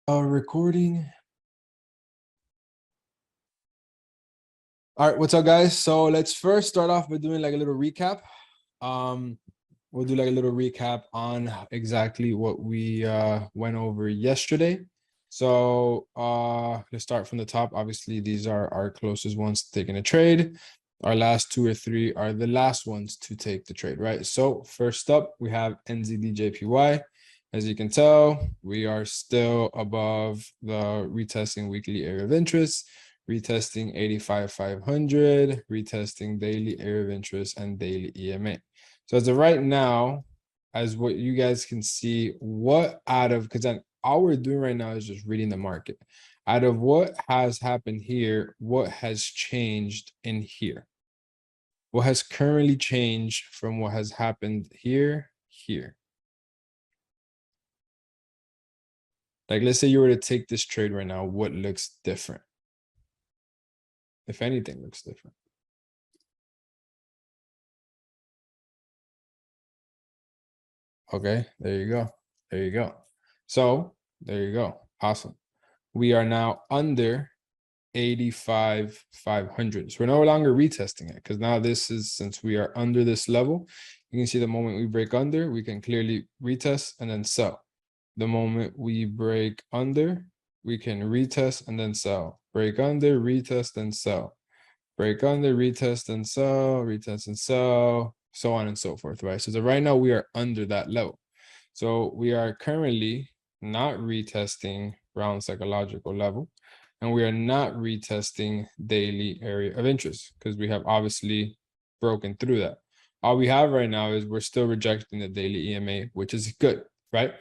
Recording. All right, what's up, guys? So let's first start off by doing like a little recap. We'll do like a little recap on exactly what we went over yesterday. So let's start from the top. Obviously, these are our closest ones taking a trade. Our last two or three are the last ones to take the trade, right? So first up, we have NZDJPY. As you can tell, we are still above the retesting weekly area of interest, retesting 85,500, retesting daily area of interest and daily EMA. So as of right now, as what you guys can see, what out of, because then all we're doing right now is just reading the market. Out of what has happened here, what has changed in here? What has currently changed from what has happened here? Like, let's say you were to take this trade right now, what looks different? If anything looks different. Okay, there you go. There you go. So there you go. Awesome. We are now under 85,500. So we're no longer retesting it because now this is, since we are under this level, you can see the moment we break under, we can clearly retest and then sell. The moment we break under, we can retest and then sell. Break under, retest and sell. Break under, retest and sell, retest and sell, so on and so forth, right? So right now we are under that level. So we are currently not retesting round psychological level, and we are not retesting daily area of interest because we have obviously broken through that. All we have right now is we're still rejecting the daily EMA, which is good, right?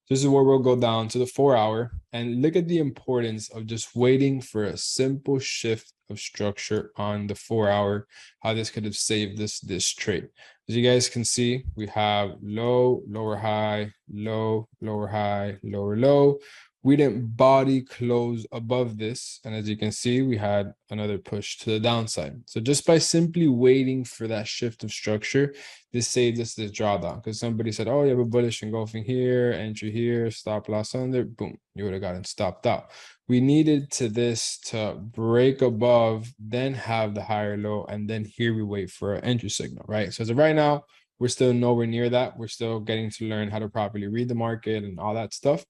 This is where we'll go down to the 4 hour and look at the importance of just waiting for a simple shift of structure on the 4 hour, how this could have saved this trade. As you guys can see, we have low, lower high, low, lower high, lower low. We didn't body close above this. And as you can see, we had another push to the downside. So just by simply waiting for that shift of structure, this saved us this drawdown because somebody said, oh, you have a bullish engulfing here, entry here, stop loss under, boom, you would have gotten stopped out. We needed to this to break above, then have the higher low, and then here we wait for an entry signal, right? So as of right now, we're still nowhere near that. We're still getting to learn how to properly read the market and all that stuff.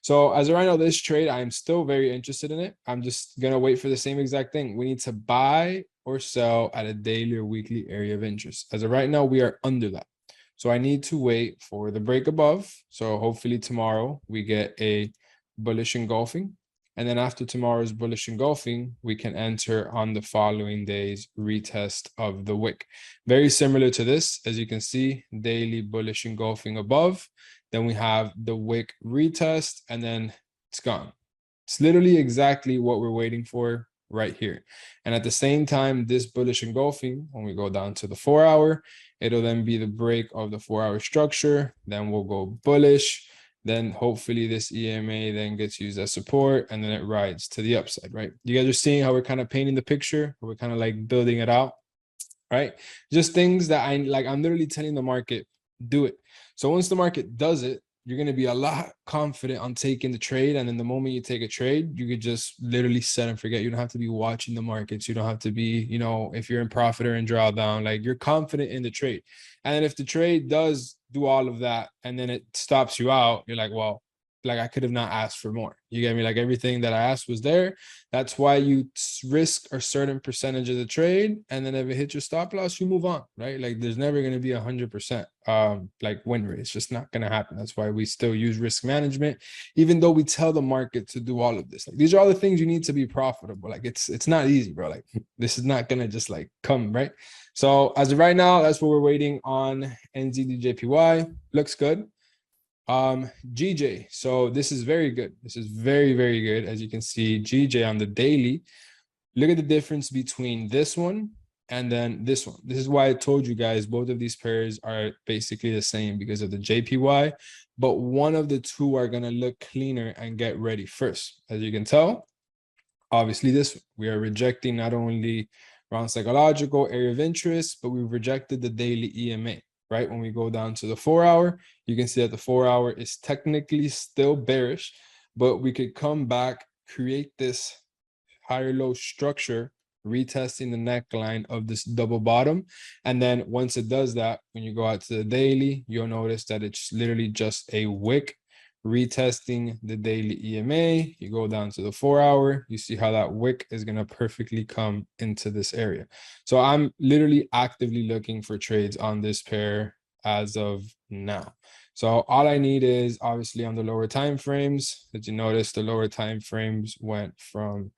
So as of right now, this trade, I'm still very interested in it. I'm just going to wait for the same exact thing. We need to buy or sell at a daily or weekly area of interest. As of right now, we are under that. So I need to wait for the break above. So hopefully tomorrow we get a bullish engulfing. And then after tomorrow's bullish engulfing, we can enter on the following day's retest of the wick. Very similar to this, as you can see, daily bullish engulfing above. Then we have the wick retest, and then it's gone. It's literally exactly what we're waiting for right here. And at the same time, this bullish engulfing, when we go down to the 4 hour, it'll then be the break of the 4 hour structure. Then we'll go bullish. Then hopefully this EMA then gets used as support, and then it rides to the upside, right? You guys are seeing how we're kind of painting the picture, we're kind of like building it out, right? Just things that I'm literally telling the market, do it. So once the market does it, you're going to be a lot confident on taking the trade. And then the moment you take a trade, you could just literally set and forget. You don't have to be watching the markets. You don't have to be, if you're in profit or in drawdown, like you're confident in the trade. And then if the trade does do all of that and then it stops you out, you're like, well, like I could have not asked for more. You get me? Like everything that I asked was there. That's why you risk a certain percentage of the trade, and then if it hits your stop loss, you move on, right? Like there's never going to be 100% like win rate. It's just not going to happen. That's why we still use risk management, even though we tell the market to do all of this. Like these are all the things you need to be profitable. Like it's not easy, bro. Like this is not going to just like come, right? So as of right now, that's what we're waiting on. NZDJPY looks good. GJ, so this is very good. This is very, very good. As you can see, GJ on the daily, look at the difference between this one and then this one. This is why I told you guys both of these pairs are basically the same because of the JPY, but one of the two are going to look cleaner and get ready first. As you can tell, obviously this, we are rejecting not only round psychological area of interest, but we've rejected the daily EMA. Right? When we go down to the 4 hour, you can see that the 4 hour is technically still bearish. but we could come back, create this higher low structure, retesting the neckline of this double bottom. And then once it does that, when you go out to the daily, you'll notice that it's literally just a wick retesting the daily EMA. You go down to the 4 hour, you see how that wick is going to perfectly come into this area. So I'm literally actively looking for trades on this pair as of now. So all I need is obviously on the lower time frames, as you notice, the lower time frames went from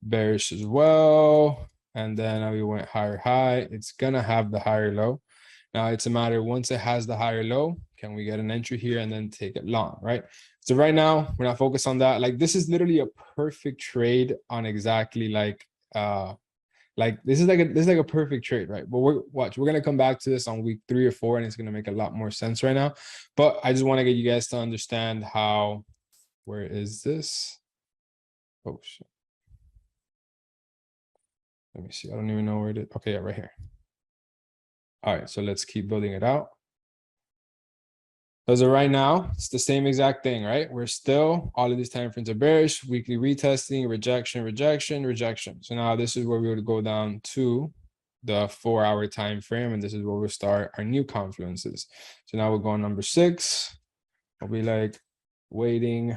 bearish as well, and then we went higher high. It's gonna have the higher low. Now it's a matter, once it has the higher low, can we get an entry here and then take it long, right? So right now we're not focused on that. Like this is literally a perfect trade on exactly like this is like a perfect trade, right? But we're gonna come back to this on week 3 or 4, and it's gonna make a lot more sense right now. But I just want to get you guys to understand how, where is this? Oh shit. Let me see. I don't even know where it is. Okay, yeah, right here. All right, so let's keep building it out. As of right now, it's the same exact thing, right? We're still, all of these time frames are bearish, weekly retesting, rejection, rejection, rejection. So now this is where we would go down to the 4 hour time frame, and this is where we'll start our new confluences. So now we'll go on number 6. I'll be like waiting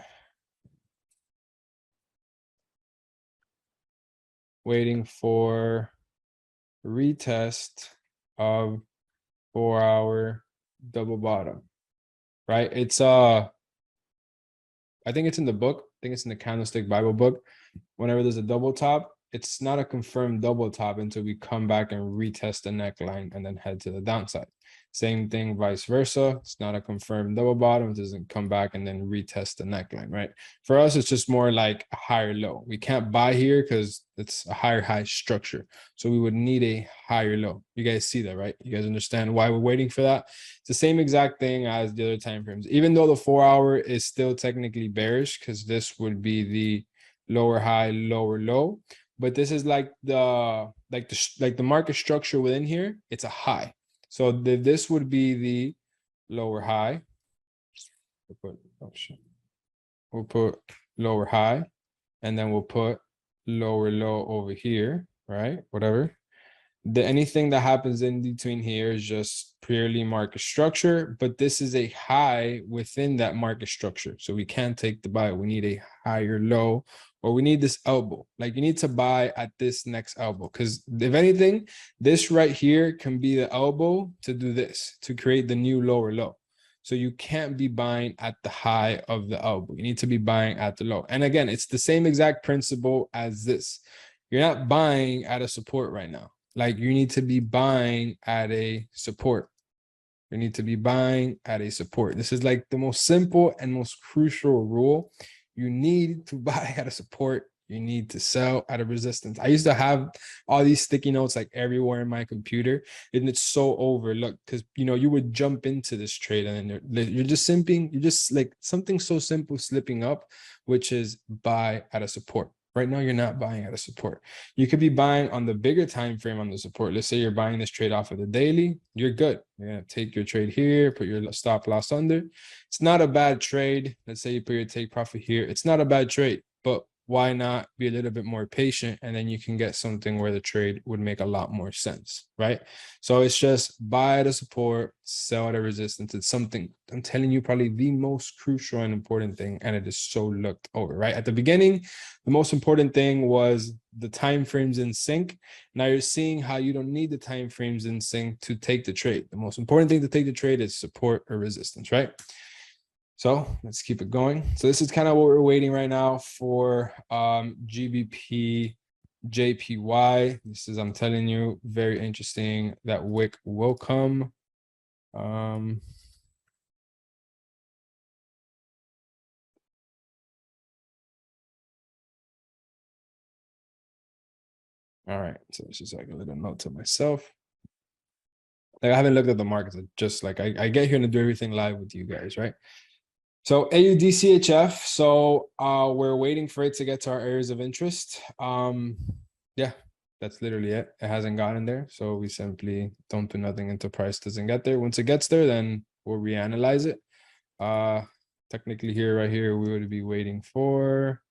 for retest of 4 hour double bottom, right? It's I think it's in the book. I think it's in the Candlestick Bible book. Whenever there's a double top, it's not a confirmed double top until we come back and retest the neckline and then head to the downside. Same thing, vice versa. It's not a confirmed double bottom. It doesn't come back and then retest the neckline, right? For us, it's just more like a higher low. We can't buy here because it's a higher high structure. So we would need a higher low. You guys see that, right? You guys understand why we're waiting for that? It's the same exact thing as the other time frames. Even though the 4 hour is still technically bearish, because this would be the lower high, lower low. But this is like the market structure within here. It's a high. So this would be the lower high. We'll put lower high, and then we'll put lower low over here, right? Whatever. Anything that happens in between here is just purely market structure, but this is a high within that market structure. So we can't take the buy. We need a higher low, or we need this elbow. Like you need to buy at this next elbow, because if anything, this right here can be the elbow to do this, to create the new lower low. So you can't be buying at the high of the elbow. You need to be buying at the low. And again, it's the same exact principle as this. You're not buying at a support right now. Like you need to be buying at a support. You need to be buying at a support. This is like the most simple and most crucial rule. You need to buy at a support. You need to sell at a resistance. I used to have all these sticky notes like everywhere in my computer, and it's so overlooked because you would jump into this trade and then you're just simping. You're just like something so simple slipping up, which is buy at a support. Right now, you're not buying at a support. You could be buying on the bigger time frame on the support. Let's say you're buying this trade off of the daily. You're good. You're gonna take your trade here, put your stop loss under. It's not a bad trade. Let's say you put your take profit here. It's not a bad trade, but why not be a little bit more patient, and then you can get something where the trade would make a lot more sense, right? So it's just buy at a support, sell at a resistance. It's something, I'm telling you, probably the most crucial and important thing, and it is so looked over, right? At the beginning, the most important thing was the time frames in sync. Now you're seeing how you don't need the time frames in sync to take the trade. The most important thing to take the trade is support or resistance, right? So let's keep it going. So this is kind of what we're waiting right now for GBP JPY. This is, I'm telling you, very interesting. That wick will come. All right, so it's just like a little note to myself. Like I haven't looked at the markets. Just like I get here to do everything live with you guys, right? So AUDCHF. So we're waiting for it to get to our areas of interest. Yeah, that's literally it. It hasn't gotten there, so we simply don't do nothing until price doesn't get there. Once it gets there, then we'll reanalyze it. technically here, right here, we would be waiting for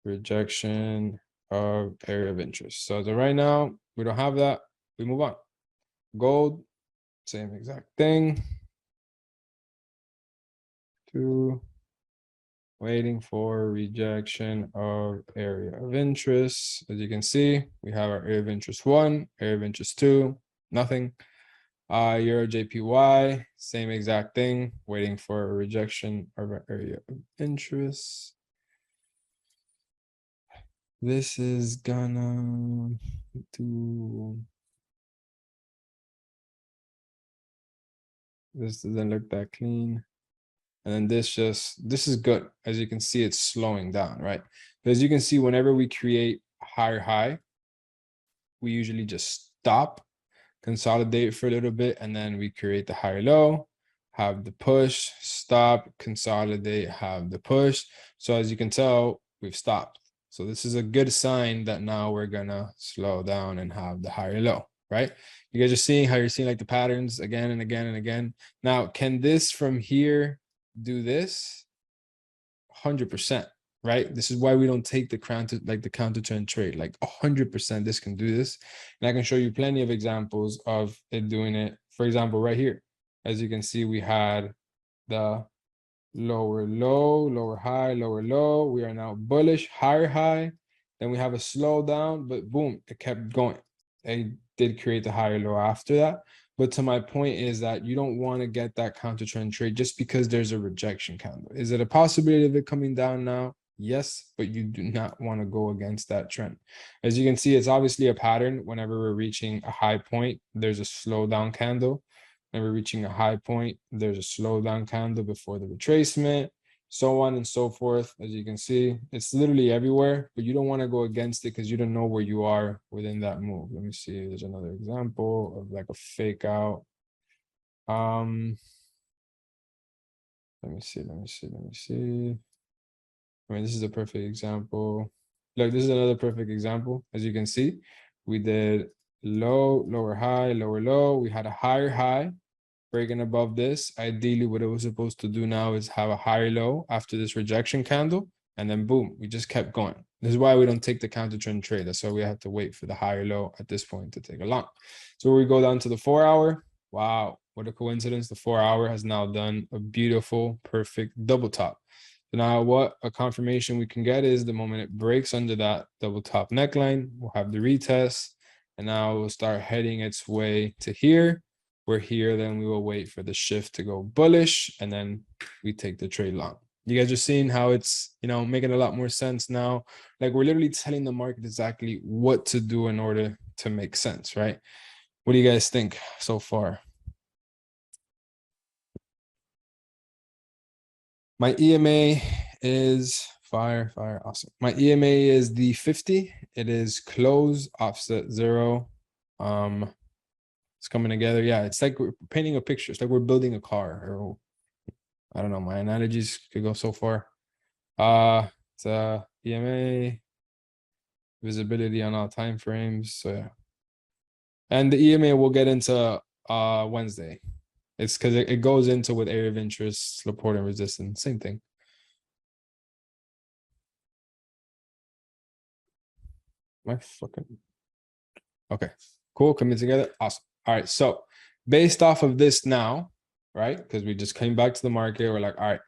rejection of area of interest. So as of right now, we don't have that. We move on. Gold, same exact thing. Waiting for rejection of area of interest. As you can see, we have our area of interest 1, area of interest 2, nothing. Euro JPY, same exact thing, waiting for a rejection of our area of interest. This is gonna do. This doesn't look that clean. And then this is good. As you can see, it's slowing down, right? But as you can see, whenever we create a higher high, we usually just stop, consolidate for a little bit, and then we create the higher low, have the push, stop, consolidate, have the push. So as you can tell, we've stopped. So this is a good sign that now we're gonna slow down and have the higher low, right? You guys are seeing how you're seeing like the patterns again and again and again. Now, can this from here do this? 100%, right? This is why we don't take the counter trend trade. Like 100% this can do this. And I can show you plenty of examples of it doing it. For example, right here, as you can see, we had the lower low, lower high, lower low. We are now bullish, higher high. Then we have a slowdown, but boom, it kept going. It did create the higher low after that. But to my point is that you don't want to get that counter trend trade just because there's a rejection candle. Is it a possibility of it coming down now? Yes, but you do not want to go against that trend. As you can see, it's obviously a pattern. Whenever we're reaching a high point, there's a slowdown candle. When we're reaching a high point, there's a slowdown candle before the retracement, so on and so forth. As you can see, it's literally everywhere, but you don't want to go against it because you don't know where you are within that move. Let me see. There's another example of like a fake out. Let me see. I mean, this is a perfect example. Look, this is another perfect example. As you can see, we did low, lower high, lower low. We had a higher high breaking above this. Ideally, what it was supposed to do now is have a higher low after this rejection candle. And then boom, we just kept going. This is why we don't take the counter trend trade. That's why we have to wait for the higher low at this point to take a long. So we go down to the 4 hour. Wow, what a coincidence. The 4 hour has now done a beautiful, perfect double top. So now what a confirmation we can get is the moment it breaks under that double top neckline, we'll have the retest. And now we'll start heading its way to here. We're here, then we will wait for the shift to go bullish, and then we take the trade long. You guys are seeing how it's, making a lot more sense now. Like we're literally telling the market exactly what to do in order to make sense, right? What do you guys think so far? My EMA is fire, awesome. My EMA is the 50. It is close, offset 0. It's coming together. Yeah, it's like we're painting a picture. It's like we're building a car, or I don't know, my analogies could go so far. It's EMA, visibility on all time frames. So yeah. And the EMA we'll get into Wednesday. It's because it goes into with area of interest, support and resistance, same thing. Okay, cool, coming together, awesome. All right, so based off of this now, right, because we just came back to the market, we're like, all right,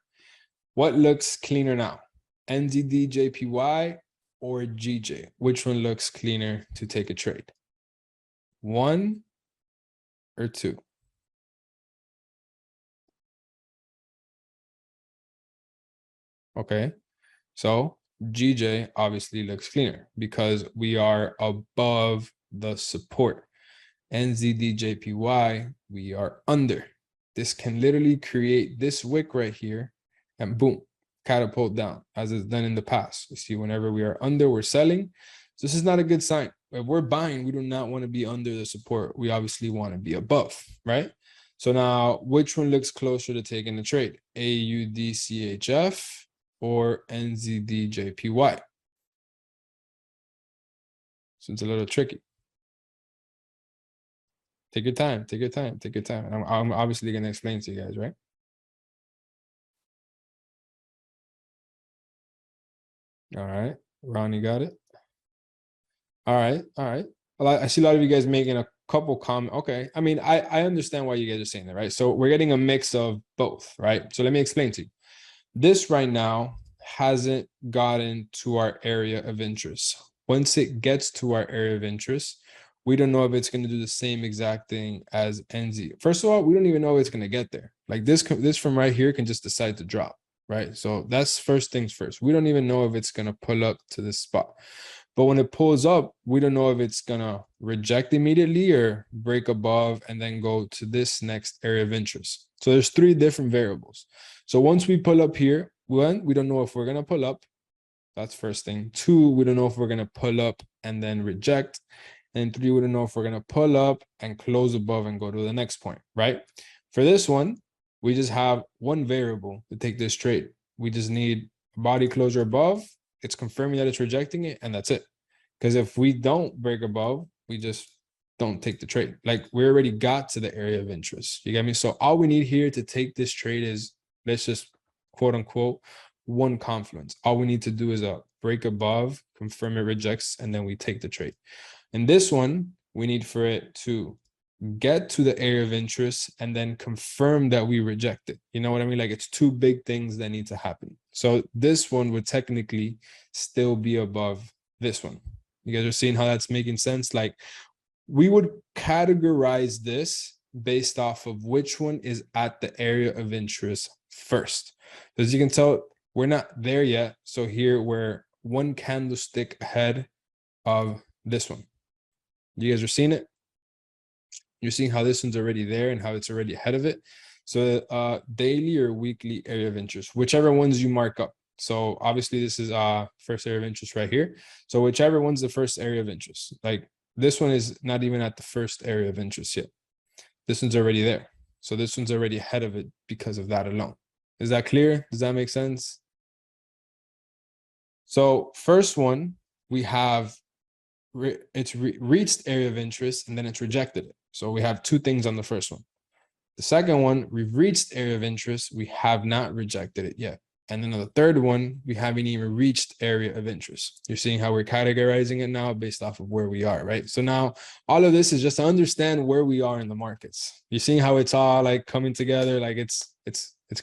what looks cleaner now? NZD JPY or GJ? Which one looks cleaner to take a trade? 1 or 2? Okay, so GJ obviously looks cleaner because we are above the support. NZD JPY, we are under. This can literally create this wick right here and boom, catapult down as it's done in the past. You see, whenever we are under, we're selling. So this is not a good sign. If we're buying, we do not want to be under the support. We obviously want to be above, right? So now, which one looks closer to taking the trade? AUDCHF or NZD-JPY? So it's a little tricky. Take your time, take your time, take your time. I'm obviously going to explain to you guys, right? All right, Ron, you got it? All right, all right. I see a lot of you guys making a couple comments. Okay, I mean, I understand why you guys are saying that, right? So we're getting a mix of both, right? So let me explain to you. This right now hasn't gotten to our area of interest. Once it gets to our area of interest, we don't know if it's going to do the same exact thing as NZ. First of all, we don't even know if it's going to get there. Like this from right here can just decide to drop, right? So that's first things first. We don't even know if it's going to pull up to this spot. But when it pulls up, we don't know if it's going to reject immediately or break above and then go to this next area of interest. So there's three different variables. So once we pull up here, one, we don't know if we're going to pull up. That's first thing. Two, we don't know if we're going to pull up and then reject. And three, we don't know if we're going to pull up and close above and go to the next point, right? For this one, we just have one variable to take this trade. We just need a body closure above. It's confirming that it's rejecting it, and that's it. Because if we don't break above, we just don't take the trade. Like we already got to the area of interest. You get me? So all we need here to take this trade is, let's just quote unquote, one confluence. All we need to do is a break above, confirm it rejects, and then we take the trade. And this one, we need for it to get to the area of interest and then confirm that we reject it. You know what I mean? Like it's two big things that need to happen. So this one would technically still be above this one. You guys are seeing how that's making sense? Like we would categorize this based off of which one is at the area of interest first. As you can tell, we're not there yet. So here we're one candlestick ahead of this one. You guys are seeing it? You're seeing how this one's already there and how it's already ahead of it. So daily or weekly area of interest, whichever ones you mark up. So obviously this is first area of interest right here. So whichever one's the first area of interest. Like this one is not even at the first area of interest yet. This one's already there. So this one's already ahead of it because of that alone. Is that clear? Does that make sense? So first one, we have it's reached area of interest and then it's rejected it. So we have two things on the first one. The second one, we've reached area of interest. We have not rejected it yet. And then on the third one, we haven't even reached area of interest. You're seeing how we're categorizing it now based off of where we are, right? So now all of this is just to understand where we are in the markets. You're seeing how it's all like coming together. Like it's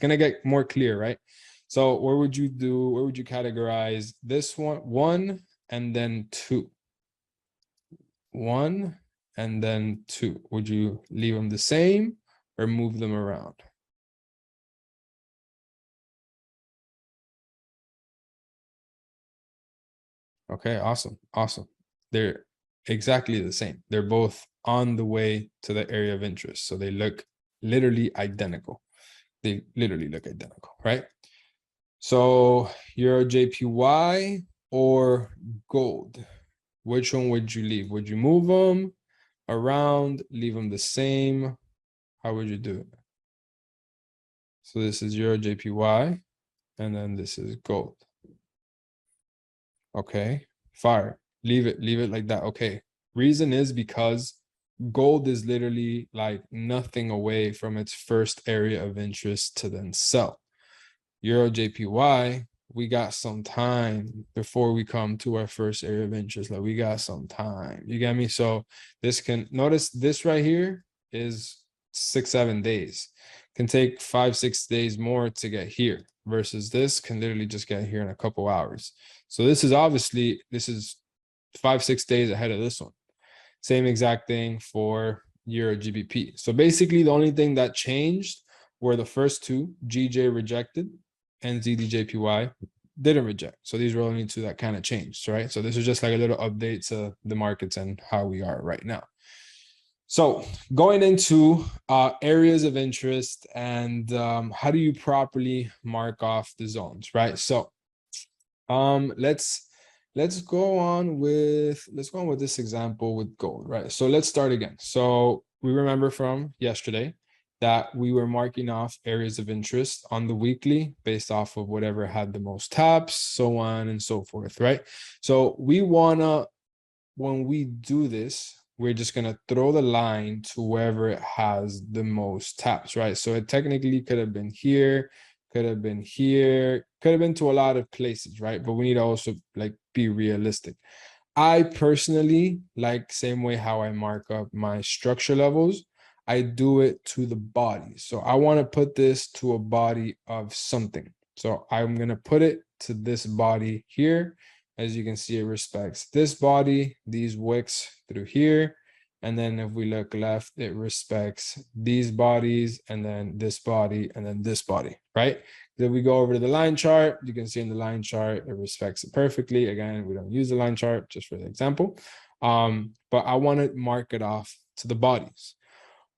going to get more clear, right? So where would you categorize this one and then two? One and then two. Would you leave them the same or move them around? Okay, awesome. Awesome. They're exactly the same. They're both on the way to the area of interest. So they look literally identical. They literally look identical, right? So Euro JPY or gold, which one would you leave? Would you move them around, leave them the same? How would you do it? So this is Euro JPY, and then this is gold. Okay, fire. Leave it like that. Okay. Reason is because gold is literally like nothing away from its first area of interest to then sell. Euro JPY, we got some time before we come to our first area of interest. Like we got some time. You get me? So this can notice this right here is 6-7 days. Can take 5-6 days more to get here versus this can literally just get here in a couple hours. So this is 5-6 days ahead of this one. Same exact thing for Euro GBP. So basically the only thing that changed were the first two, GJ rejected and ZDJPY didn't reject. So these were only two that kind of changed, right? So this is just like a little update to the markets and how we are right now. So going into areas of interest and how do you properly mark off the zones, right? So let's go on with this example with gold, right? So let's start again. So we remember from yesterday that we were marking off areas of interest on the weekly based off of whatever had the most taps, so on and so forth, right? So we wanna, when we do this, we're just going to throw the line to wherever it has the most taps, right? So it technically could have been here, could have been here, could have been to a lot of places, right? But we need to also like be realistic. I personally like same way how I mark up my structure levels. I do it to the body. So I want to put this to a body of something. So I'm going to put it to this body here. As you can see, it respects this body, these wicks through here. And then if we look left, it respects these bodies and then this body and then this body, right? Then we go over to the line chart. You can see in the line chart, it respects it perfectly. Again, we don't use the line chart just for the example. But I want to mark it off to the bodies.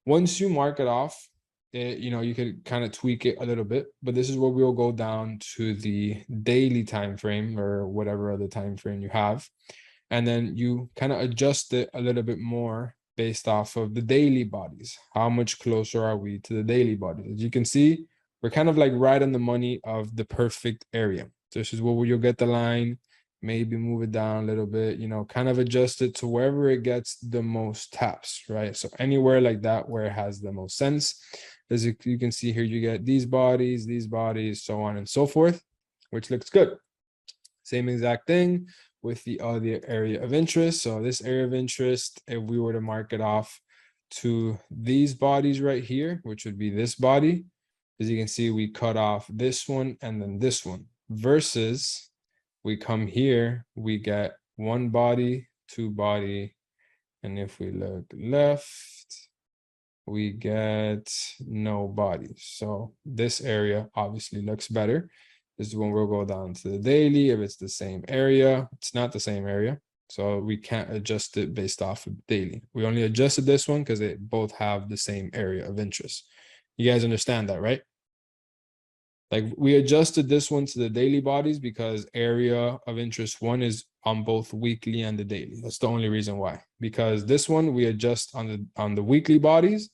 Once you mark it off, you could kind of tweak it a little bit, but this is where we'll go down to the daily time frame or whatever other time frame you have. And then you kind of adjust it a little bit more based off of the daily bodies. How much closer are we to the daily bodies? As you can see, we're kind of like right on the money of the perfect area. This is where you'll get the line, maybe move it down a little bit, kind of adjust it to wherever it gets the most taps, right? So anywhere like that where it has the most sense. As you can see here, you get these bodies, so on and so forth, which looks good. Same exact thing with the other area of interest. So this area of interest, if we were to mark it off to these bodies right here, which would be this body, as you can see, we cut off this one and then this one, versus we come here, we get one body, two body, and if we look left, we get no bodies. So this area obviously looks better. This is when we'll go down to the daily. If it's the same area, it's not the same area. So we can't adjust it based off of daily. We only adjusted this one because they both have the same area of interest. You guys understand that, right? Like we adjusted this one to the daily bodies because area of interest one is on both weekly and the daily. That's the only reason why. Because this one we adjust on the weekly bodies,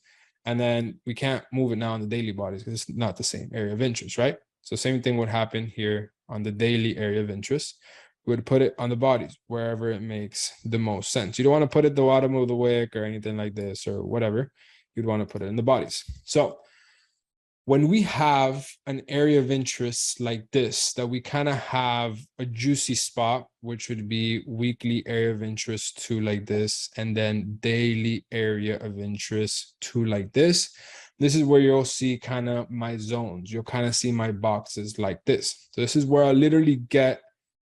and then we can't move it now on the daily bodies because it's not the same area of interest, right? So same thing would happen here on the daily area of interest. We would put it on the bodies wherever it makes the most sense. You don't want to put it at the bottom of the wick or anything like this or whatever. You'd want to put it in the bodies. So when we have an area of interest like this, that we kind of have a juicy spot, which would be weekly area of interest 2 like this, and then daily area of interest 2 like this. This is where you'll see kind of my zones. You'll kind of see my boxes like this. So this is where I literally get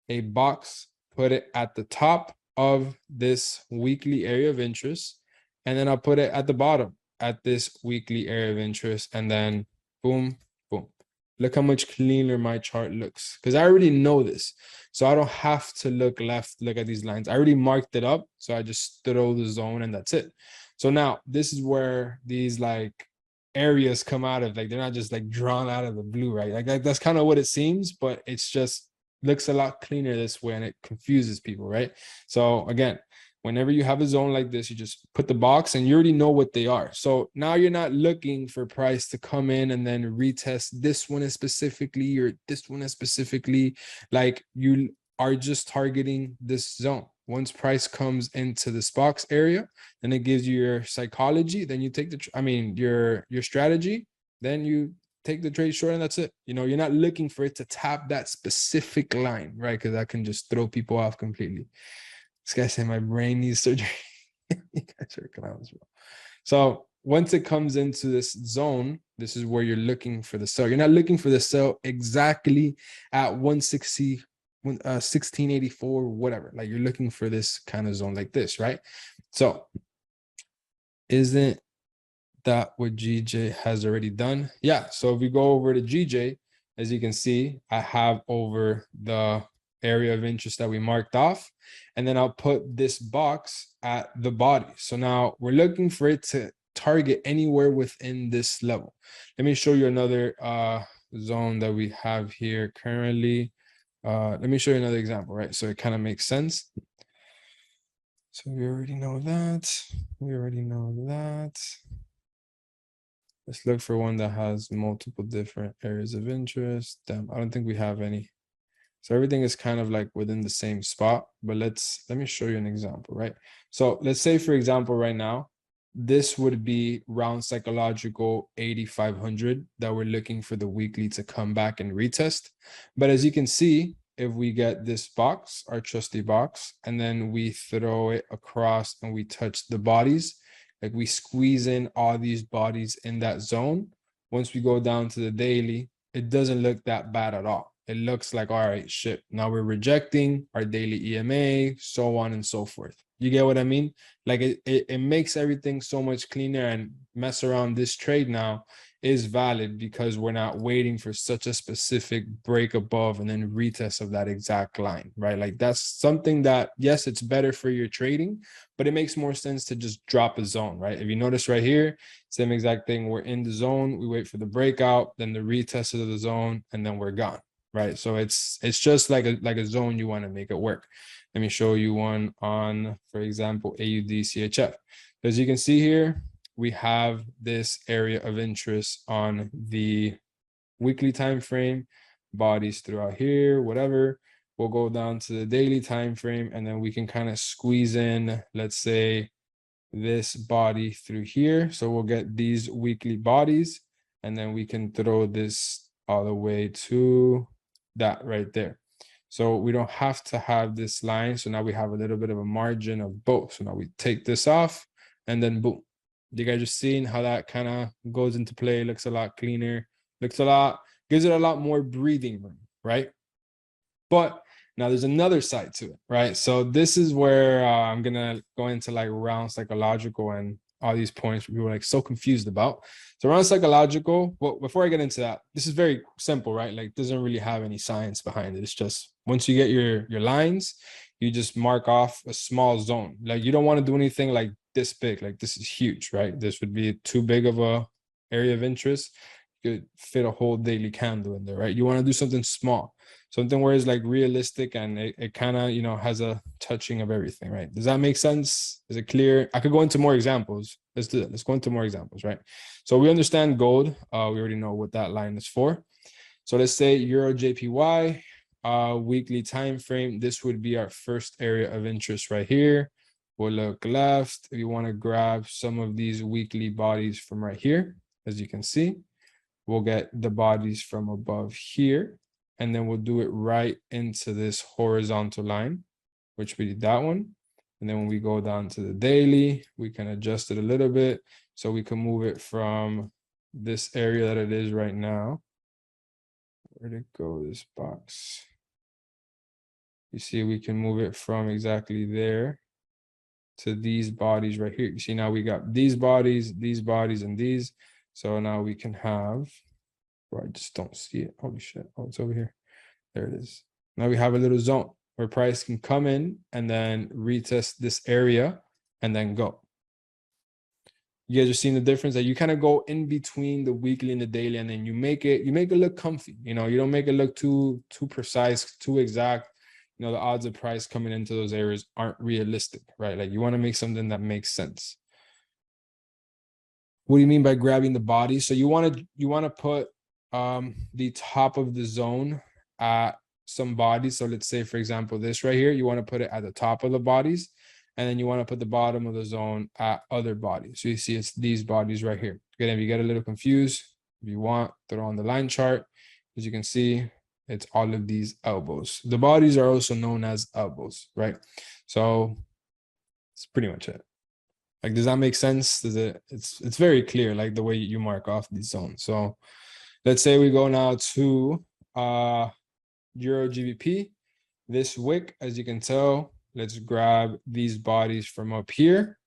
a box, put it at the top of this weekly area of interest, and then I'll put it at the bottom at this weekly area of interest, and then boom, boom. Look how much cleaner my chart looks because I already know this. So I don't have to look left, look at these lines. I already marked it up. So I just throw the zone and that's it. So now this is where these like areas come out of, like they're not just like drawn out of the blue, right? Like that's kind of what it seems, but it's just looks a lot cleaner this way and it confuses people, right? So again, whenever you have a zone like this, you just put the box and you already know what they are. So now you're not looking for price to come in and then retest this one specifically or this one specifically. Like you are just targeting this zone. Once price comes into this box area, then it gives you your psychology. Then you take your strategy. Then you take the trade short and that's it. You're not looking for it to tap that specific line, right? Because that can just throw people off completely. This guy said my brain needs surgery. You guys are clowns, bro. So once it comes into this zone, this is where you're looking for the sell. You're not looking for the sell exactly at 160, 1684, whatever. Like you're looking for this kind of zone like this, right? So isn't that what GJ has already done? Yeah. So if we go over to GJ, as you can see, I have over the area of interest that we marked off, and then I'll put this box at the body. So now we're looking for it to target anywhere within this level. Let me show you another zone that we have here currently. Let me show you another example, right? So it kind of makes sense. So we already know that. Let's look for one that has multiple different areas of interest. Damn, I don't think we have any. So everything is kind of like within the same spot, but let me show you an example, right? So let's say, for example, right now, this would be round psychological 8,500 that we're looking for the weekly to come back and retest. But as you can see, if we get this box, our trusty box, and then we throw it across and we touch the bodies, like we squeeze in all these bodies in that zone. Once we go down to the daily, it doesn't look that bad at all. It looks like, all right, shit, now we're rejecting our daily EMA, so on and so forth. You get what I mean? Like it makes everything so much cleaner, and mess around this trade now is valid because we're not waiting for such a specific break above and then retest of that exact line, right? Like that's something that, yes, it's better for your trading, but it makes more sense to just drop a zone, right? If you notice right here, same exact thing. We're in the zone, we wait for the breakout, then the retest of the zone, and then we're gone, right? So it's just like a zone you want to make it work. Let me show you one on, for example, AUD CHF. As you can see here, we have this area of interest on the weekly time frame, bodies throughout here, whatever. We'll go down to the daily time frame, and then we can kind of squeeze in, let's say, this body through here. So we'll get these weekly bodies, and then we can throw this all the way to that right there. So we don't have to have this line. So now we have a little bit of a margin of both. So now we take this off, and then boom. You guys just seeing how that kind of goes into play. Looks a lot cleaner, gives it a lot more breathing room, right? But now there's another side to it, right? So this is where I'm gonna go into like round psychological and all these points we were like so confused about. So round psychological, well, before I get into that, this is very simple, right? Like doesn't really have any science behind it. It's just once you get your lines, you just mark off a small zone. Like you don't want to do anything like this big, like this is huge, right? This would be too big of a area of interest. You could fit a whole daily candle in there, right? You want to do something small, something where it's like realistic and it kind of, you know, has a touching of everything, right? Does that make sense? Is it clear? I could go into more examples. Let's do that. Let's go into more examples, right? So we understand gold. We already know what that line is for. So let's say Euro JPY, weekly time frame. This would be our first area of interest right here. We'll look left. If you want to grab some of these weekly bodies from right here, as you can see, we'll get the bodies from above here, and then we'll do it right into this horizontal line, which we did that one. And then when we go down to the daily, we can adjust it a little bit. So we can move it from this area that it is right now. Where'd it go, this box? You see, we can move it from exactly there to these bodies right here. You see, now we got these bodies, and these. So now we can have, I just don't see it. Holy shit. Oh, it's over here. There it is. Now we have a little zone where price can come in and then retest this area and then go. You guys are seeing the difference that you kind of go in between the weekly and the daily, and then you make it look comfy. You know, you don't make it look too precise, too exact. You know, the odds of price coming into those areas aren't realistic, right? Like you want to make something that makes sense. What do you mean by grabbing the body? So you want to put the top of the zone at some bodies. So let's say, for example, this right here, you want to put it at the top of the bodies, and then you want to put the bottom of the zone at other bodies. So you see it's these bodies right here. Again, if you get a little confused, if you want, throw on the line chart. As you can see, it's all of these elbows. The bodies are also known as elbows, right? So it's pretty much it. Like, does that make sense? Does it? It's very clear, like the way you mark off these zones. So let's say we go now to Euro GBP. This wick, as you can tell, let's grab these bodies from up here.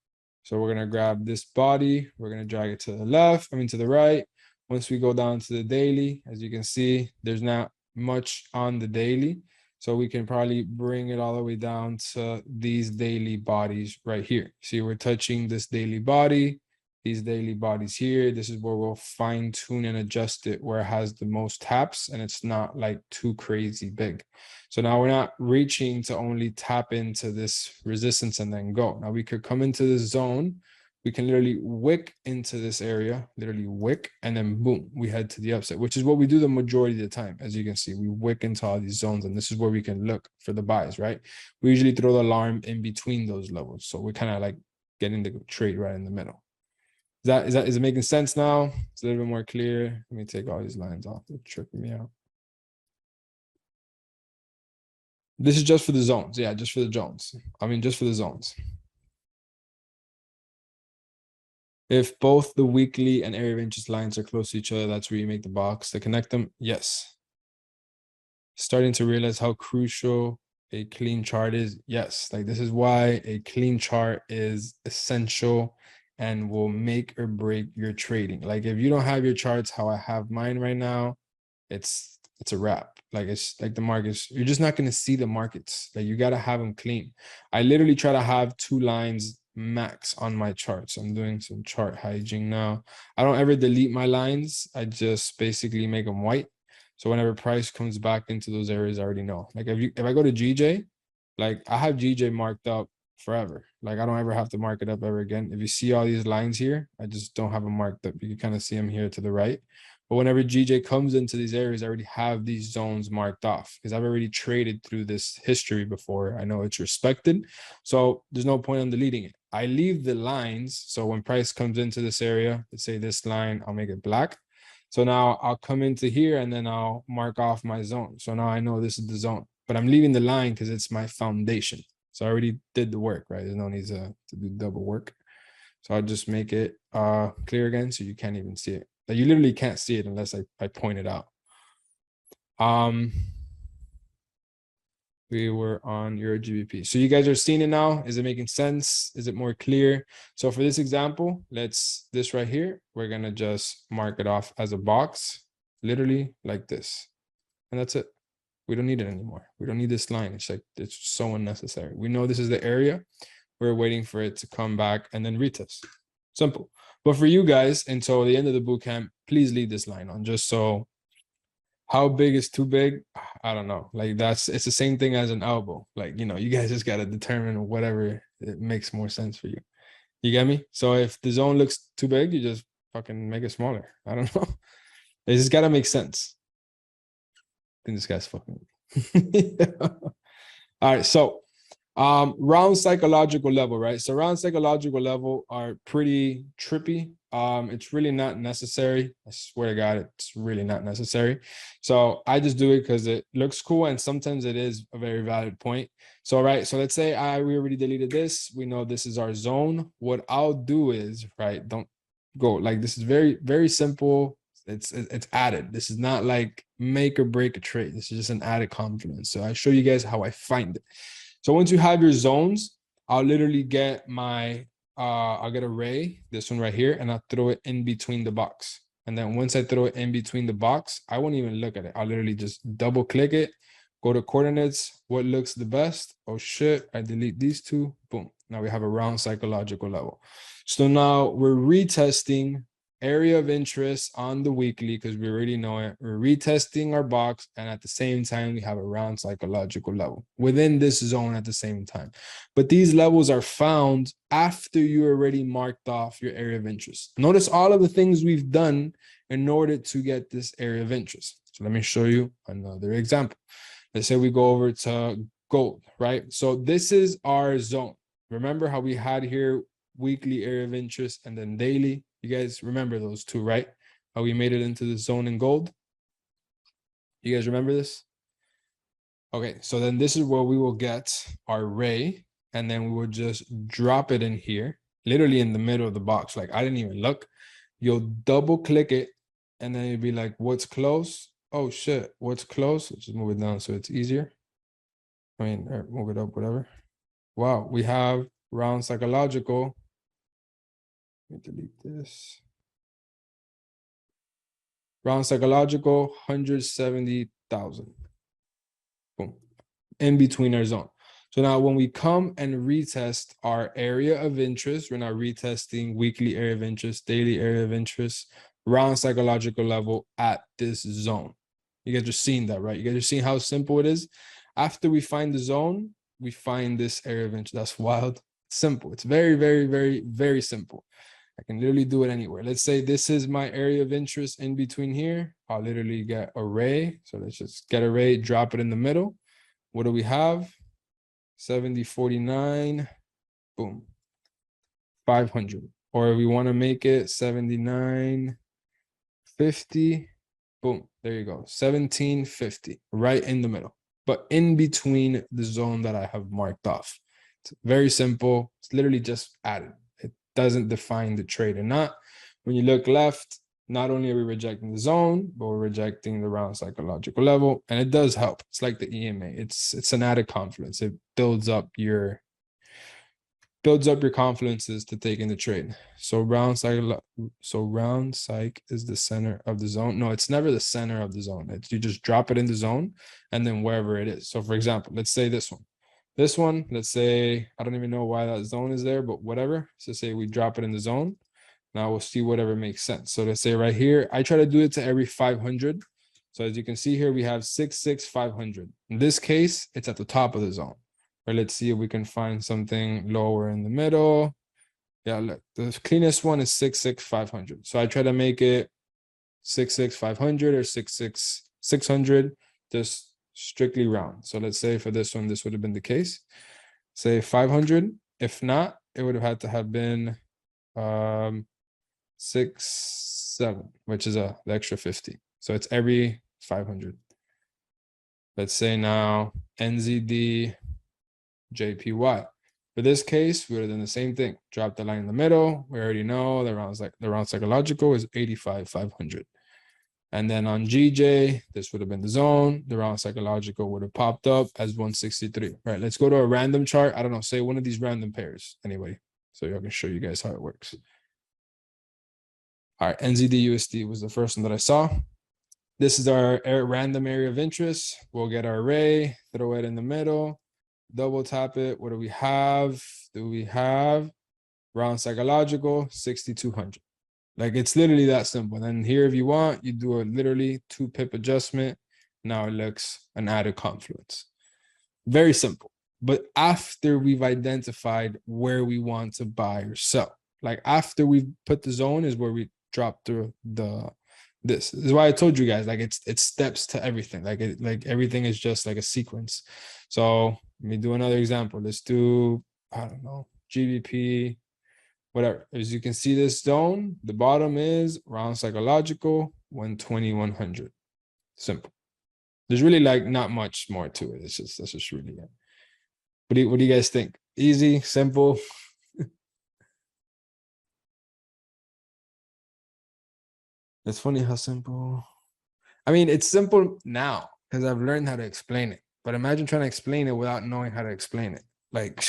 So we're gonna grab this body, we're gonna drag it to the left, to the right. Once we go down to the daily, as you can see, there's not much on the daily. So we can probably bring it all the way down to these daily bodies right here. See, we're touching this daily body, these daily bodies here. This is where we'll fine tune and adjust it where it has the most taps and it's not like too crazy big. So now we're not reaching to only tap into this resistance and then go. Now we could come into this zone we can literally wick into this area, literally wick, and then boom, we head to the upside, which is what we do the majority of the time. As you can see, we wick into all these zones, and this is where we can look for the buys, right? We usually throw the alarm in between those levels. So we kind of like getting the trade right in the middle. Is it making sense now? It's a little bit more clear. Let me take all these lines off. They're tripping me out. This is just for the zones. Yeah, just for the zones. Just for the zones. If both the weekly and area of interest lines are close to each other, that's where you make the box to connect them. Yes. Starting to realize how crucial a clean chart is. Yes, like this is why a clean chart is essential and will make or break your trading. Like if you don't have your charts how I have mine right now, it's a wrap. Like it's like the markets, you're just not going to see the markets. Like you got to have them clean. I literally try to have 2 lines max on my charts. I'm doing some chart hygiene now. I don't ever delete my lines. I just basically make them white. So whenever price comes back into those areas, I already know. Like if I go to GJ, like I have GJ marked up forever. Like I don't ever have to mark it up ever again. If you see all these lines here, I just don't have them marked up. You can kind of see them here to the right. But whenever GJ comes into these areas, I already have these zones marked off because I've already traded through this history before. I know it's respected. So there's no point in deleting it. I leave the lines. So when price comes into this area, let's say this line, I'll make it black. So now I'll come into here and then I'll mark off my zone. So now I know this is the zone, but I'm leaving the line because it's my foundation. So I already did the work, right? There's no need to do double work. So I'll just make it clear again so you can't even see it. Like you literally can't see it unless I point it out. We were on Euro GBP. So you guys are seeing it now. Is it making sense? Is it more clear? So for this example, this right here, we're gonna just mark it off as a box, literally like this. And that's it. We don't need it anymore. We don't need this line. It's like, it's so unnecessary. We know this is the area. We're waiting for it to come back and then retest. Simple. But for you guys, until the end of the boot camp, please leave this line on just so. How big is too big? I don't know. Like it's the same thing as an elbow. Like, you guys just got to determine whatever it makes more sense for you. You get me? So if the zone looks too big, you just fucking make it smaller. I don't know. It just got to make sense. I think this guy's fucking. All right. So round psychological level, right? So round psychological level are pretty trippy. It's really not necessary. I swear to God, it's really not necessary. So I just do it because it looks cool, and sometimes it is a very valid point. So right, so let's say we already deleted this. We know this is our zone. What I'll do is, right, don't go like this is very, very simple. It's added. This is not like make or break a trade. This is just an added confidence. So I show you guys how I find it. So once you have your zones, I'll literally get my, I'll get array, this one right here, and I'll throw it in between the box. And then once I throw it in between the box, I won't even look at it. I'll literally just double click it, go to coordinates, what looks the best? Oh shit, I delete these two, boom. Now we have a round psychological level. So now we're retesting area of interest on the weekly because we already know it. We're retesting our box, and at the same time we have a round psychological level within this zone at the same time. But these levels are found after you already marked off your area of interest. Notice all of the things we've done in order to get this area of interest. So let me show you another example. Let's say we go over to gold, right? So this is our zone. Remember how we had here weekly area of interest and then daily? You guys remember those two, right? How we made it into the zone in gold? You guys remember this? Okay, so then this is where we will get our ray, and then we will just drop it in here, literally in the middle of the box. Like I didn't even look. You'll double click it, and then you'll be like, what's close? Oh shit, what's close? Let's just move it down so it's easier. I mean, or move it up, whatever. Wow, we have round psychological. Let me delete this. Round psychological, 170,000. Boom. In between our zone. So now when we come and retest our area of interest, we're now retesting weekly area of interest, daily area of interest, round psychological level at this zone. You guys are seeing that, right? You guys are seeing how simple it is. After we find the zone, we find this area of interest. That's wild. Simple. It's very, very, very, very simple. I can literally do it anywhere. Let's say this is my area of interest in between here. I'll literally get array. So let's just get array, drop it in the middle. What do we have? 70, 49, boom, 500. Or we want to make it 79, 50, boom, there you go, 1750, right in the middle, but in between the zone that I have marked off. It's very simple. It's literally just added. It doesn't define the trade or not. When you look left, not only are we rejecting the zone, but we're rejecting the round psychological level, and it does help. It's like the EMA. It's an added confidence. It builds up your confidences to take in the trade. So round psych is the center of the zone. No, it's never the center of the zone. You just drop it in the zone and then wherever it is. So for example, let's say this one, let's say, I don't even know why that zone is there, but whatever. So say we drop it in the zone. Now we'll see whatever makes sense. So let's say right here, I try to do it to every 500. So as you can see here, we have 500. In this case, it's at the top of the zone. Or let's see if we can find something lower in the middle. Yeah, look, the cleanest one is 500. So I try to make it 500 or 600, just strictly round. So let's say for this one, this would have been the case. Say 500. If not, it would have had to have been 6, 7, which is the extra 50. So it's every 500. Let's say now NZD JPY. For this case, we would have done the same thing. Drop the line in the middle. We already know the round psychological is 500. And then on GJ, this would have been the zone. The round psychological would have popped up as 163. Right, let's go to a random chart. I don't know, say one of these random pairs anyway, so I can show you guys how it works. All right, NZD USD was the first one that I saw. This is our random area of interest. We'll get our array, throw it in the middle, double tap it. What do we have? Do we have round psychological 6,200? Like, it's literally that simple. And then here, if you want, you do a literally 2 pip adjustment. Now it looks an added confluence. Very simple. But after we've identified where we want to buy or sell, like after we've put the zone is where we drop through this is why I told you guys, like it's steps to everything. Like everything is just like a sequence. So let me do another example. Let's do, I don't know, GBP, whatever. As you can see, this zone, the bottom is round psychological 120, 100. Simple. There's really like not much more to it. That's just really it. What do you guys think? Easy, simple? It's funny how simple. I mean, it's simple now because I've learned how to explain it. But imagine trying to explain it without knowing how to explain it. Like,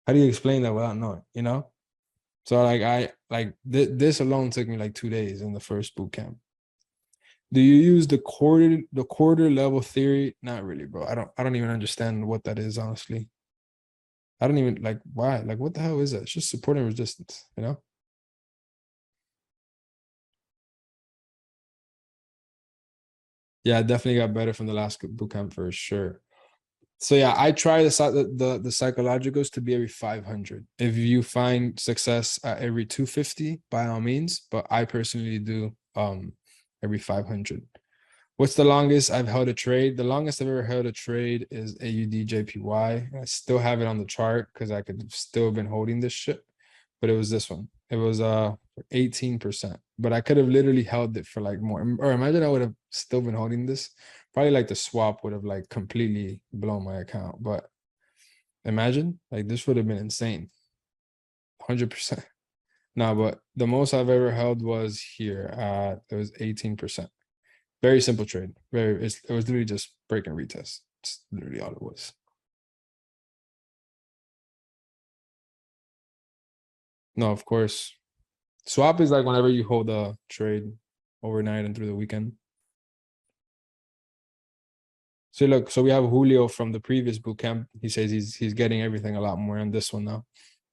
how do you explain that without knowing, you know? So like this alone took me like 2 days in the first boot camp. Do you use the quarter level theory? Not really, bro. I don't even understand what that is, honestly. I don't even like why. Like, what the hell is that? It's just support and resistance, you know? Yeah, I definitely got better from the last bootcamp for sure. So yeah, I try the psychologicals to be every 500. If you find success at every 250, by all means, but I personally do every 500. What's the longest I've held a trade? The longest I've ever held a trade is AUD JPY. I still have it on the chart because I could have still been holding this shit, but it was this one. It was 18%, but I could have literally held it for like more. Or imagine I would have still been holding this. Probably like the swap would have like completely blown my account. But imagine like this would have been insane. 100%. No, but the most I've ever held was here. It was 18%. Very simple trade. It was literally just break and retest. It's literally all it was. No, of course. Swap is like whenever you hold a trade overnight and through the weekend. So look, so we have Julio from the previous bootcamp. He says he's getting everything a lot more on this one now.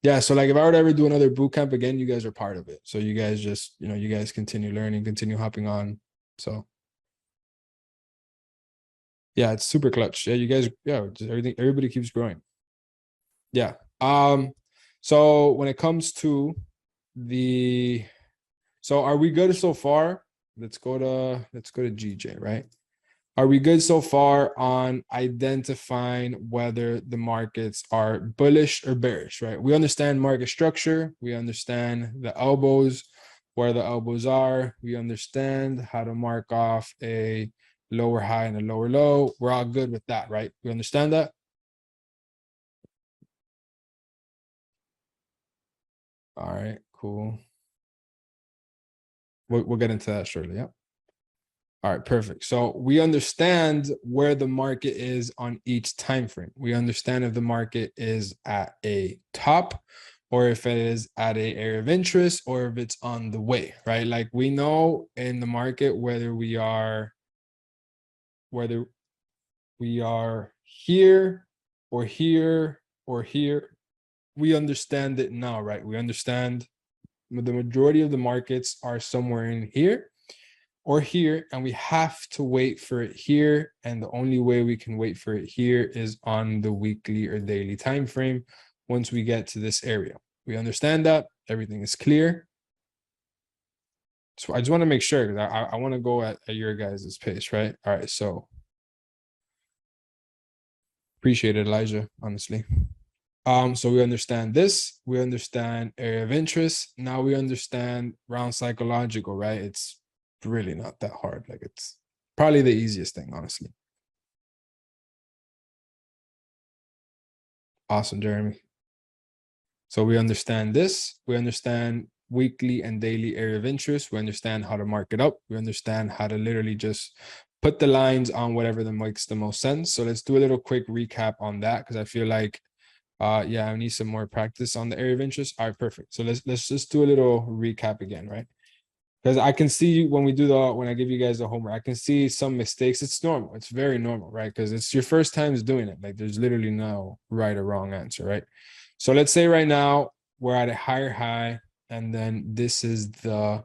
Yeah, so like if I were to ever do another bootcamp again, you guys are part of it. So you guys just, you guys continue learning, continue hopping on. So yeah, it's super clutch. Yeah, you guys, yeah, just everybody keeps growing. Yeah. So when it comes to so are we good so far? Let's go to GJ, right? Are we good so far on identifying whether the markets are bullish or bearish, right? We understand market structure. We understand the elbows, where the elbows are. We understand how to mark off a lower high and a lower low. We're all good with that, right? We understand that? All right, cool. We'll get into that shortly, yeah. All right, perfect. So we understand where the market is on each time frame. We understand if the market is at a top or if it is at a area of interest or if it's on the way, right? Like we know in the market whether we are here or here or here. We understand it now, right? We understand the majority of the markets are somewhere in here or here, and we have to wait for it here. And the only way we can wait for it here is on the weekly or daily time frame. Once we get to this area, we understand that everything is clear. So I just want to make sure, because I want to go at your guys' pace, right? All right, so appreciate it, Elijah, honestly. So we understand this, we understand area of interest. Now we understand round psychological, right? It's really not that hard. Like it's probably the easiest thing, honestly. Awesome, Jeremy. So we understand this, we understand weekly and daily area of interest. We understand how to mark it up. We understand how to literally just put the lines on whatever that makes the most sense. So let's do a little quick recap on that, because I feel like yeah, I need some more practice on the area of interest. All right, perfect. So let's just do a little recap again, right? Because I can see when I give you guys the homework, I can see some mistakes. It's normal. It's very normal, right? Because it's your first times doing it. Like there's literally no right or wrong answer, right? So let's say right now we're at a higher high, and then this is the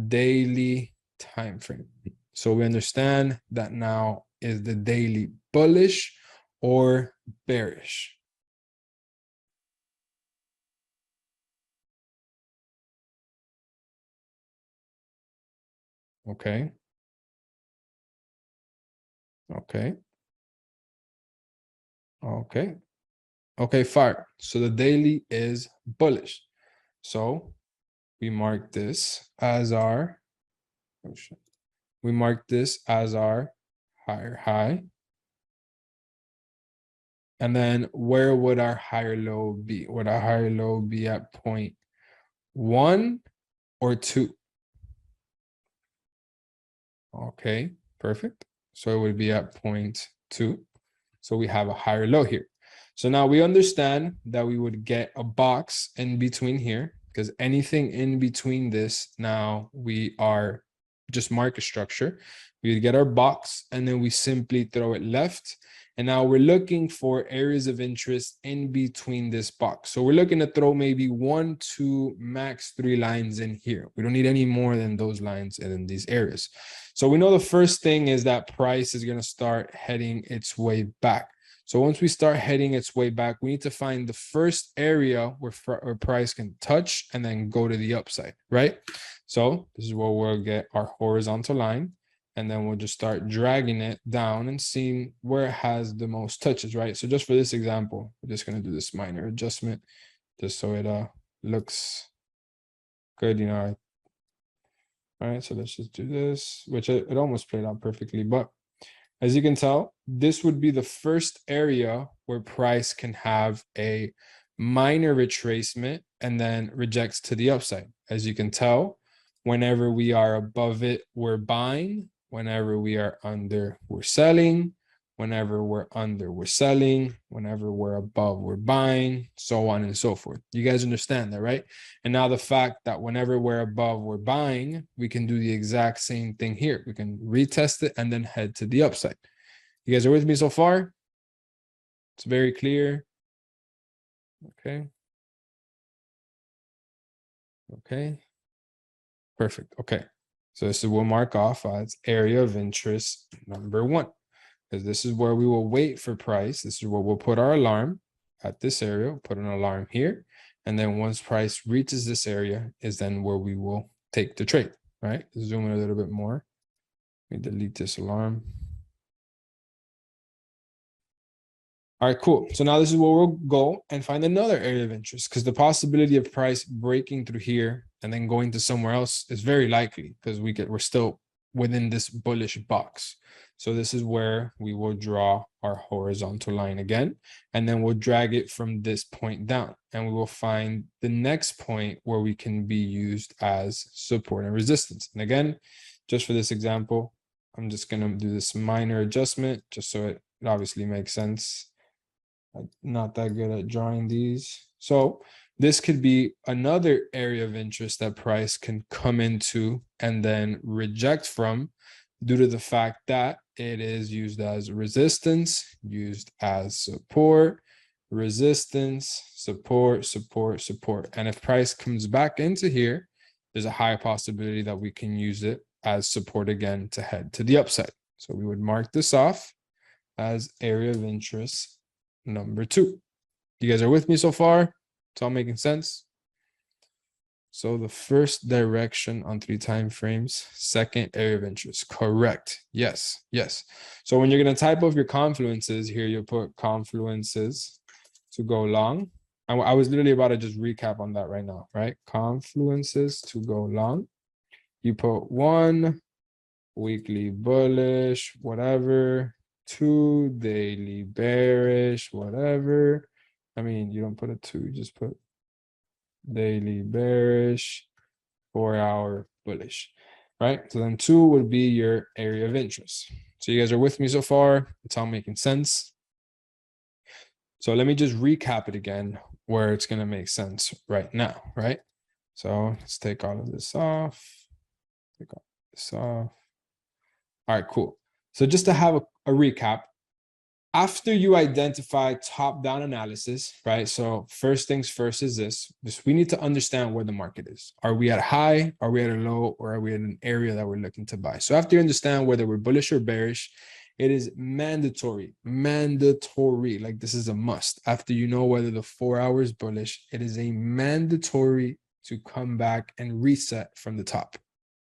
daily time frame. So we understand that now is the daily bullish or bearish. Okay. Okay. Okay. Okay, fire. So the daily is bullish. So we mark this as our, we mark this as our higher high. And then where would our higher low be? Would our higher low be at 0.1 or 2? Okay, perfect. So it would be at 0.2. So we have a higher low here. So now we understand that we would get a box in between here, because anything in between this, now we are just market structure. We would get our box and then we simply throw it left. And now we're looking for areas of interest in between this box. So we're looking to throw maybe 1, 2, max 3 lines in here. We don't need any more than those lines in these areas. So we know the first thing is that price is going to start heading its way back. So once we start heading its way back, we need to find the first area where price can touch and then go to the upside, right? So this is where we'll get our horizontal line, and then we'll just start dragging it down and seeing where it has the most touches, right? So just for this example, we're just going to do this minor adjustment just so it looks good, you know. All right, so let's just do this, which it almost played out perfectly, but as you can tell, this would be the first area where price can have a minor retracement and then rejects to the upside. As you can tell, whenever we are above it, we're buying. Whenever we are under, we're selling. Whenever we're under, we're selling. Whenever we're above, we're buying, so on and so forth. You guys understand that, right? And now the fact that whenever we're above, we're buying, we can do the exact same thing here. We can retest it and then head to the upside. You guys are with me so far? It's very clear. Okay. Okay. Perfect. Okay. So this is what we'll mark off as area of interest number 1. Because this is where we will wait for price. This is where we'll put our alarm at this area. We'll put an alarm here. And then once price reaches this area is then where we will take the trade, right? Zoom in a little bit more. Let me delete this alarm. All right, cool. So now this is where we'll go and find another area of interest, because the possibility of price breaking through here and then going to somewhere else is very likely, because we're still within this bullish box. So this is where we will draw our horizontal line again, and then we'll drag it from this point down, and we will find the next point where we can be used as support and resistance. And again, just for this example, I'm just going to do this minor adjustment just so it obviously makes sense. I'm not that good at drawing these. So this could be another area of interest that price can come into and then reject from, due to the fact that it is used as resistance, used as support, resistance, support, support, support. And if price comes back into here, there's a high possibility that we can use it as support again to head to the upside. So we would mark this off as area of interest number 2. You guys are with me so far? It's all making sense. So the first direction on 3 time frames, second area of interest. Correct. Yes. Yes. So when you're going to type of your confluences here, you'll put confluences to go long. And I was literally about to just recap on that right now, right? Confluences to go long. You put 1 weekly bullish, whatever. 2 daily bearish, whatever. I mean, you don't put a 2, you just put daily bearish, 4-hour bullish, right? So then 2 would be your area of interest. So you guys are with me so far? It's all making sense. So let me just recap it again where it's going to make sense right now, right? So let's take all of this off. Take all this off. All right, cool. So just to have a recap, after you identify top-down analysis, right? So first things first is this we need to understand where the market is. Are we at a high? Are we at a low? Or are we in an area that we're looking to buy? So after you understand whether we're bullish or bearish, it is mandatory, like this is a must. After you know whether the 4 hours bullish, it is a mandatory to come back and reset from the top.